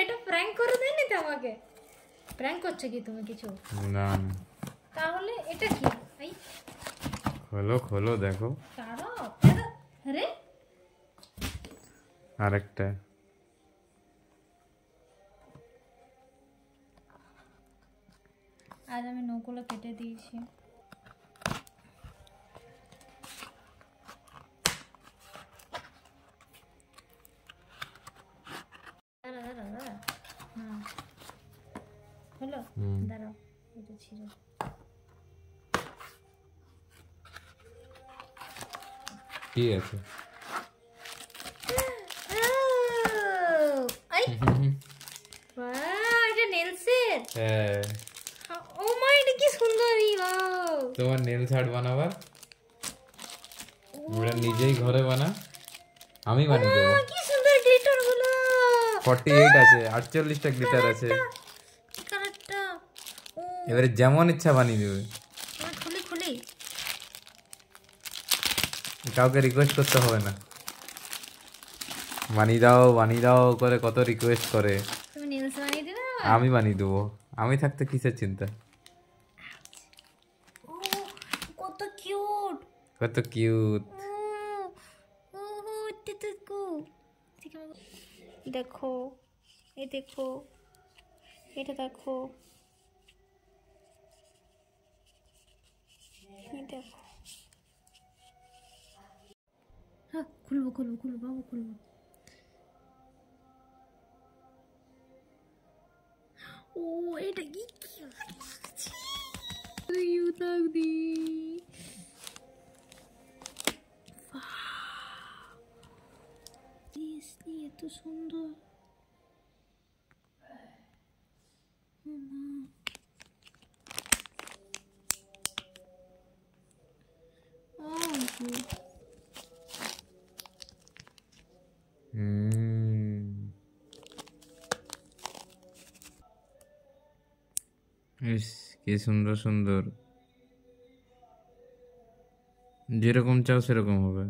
এটা প্র্যাঙ্ক করে দেয়নি তো আমাকে? প্র্যাঙ্ক করছো কি তুমি কিছু? না তাহলে এটা কি? এই খোলো খোলো দেখো। আরে আরেকটা। আজ আমি নৌকোগুলো কেটে দিয়েছি। হলো, দাঁড়াও এটা ছিল। কি আছে? এটা নেলসের। হ্যাঁ। ও মা, এটা কি সুন্দর! তোমার নেলস আর্ট বানাবার, ওরা নিজেই ঘরে বানা, আমি বানিয়ে দেবো। কি সুন্দর গ্লিটার গুলো! 48 আছে, 48টা গ্লিটার আছে। কালারটা এবারে যেমন ইচ্ছা বানিয়ে দেবে, খুলি খুলি। কাউকে রিকোয়েস্ট করতে হবে না। বানিয়ে দাও করে কত রিকোয়েস্ট করে। তুমি নেলস বানিয়ে দিবে? আমি বানিয়ে দেবো, আমি থাকতে কিসের চিন্তা। কত কিউট! কত কিউট। দেখো, এই দেখো, এটা দেখো, এই দেখো। হ্যাঁ, খুলবো খুলবো খুলবো বাবু, খুলবো। ও এটা কি দি এত সুন্দর! ইস, কি সুন্দর সুন্দর, যেরকম চাও সেরকম হবে।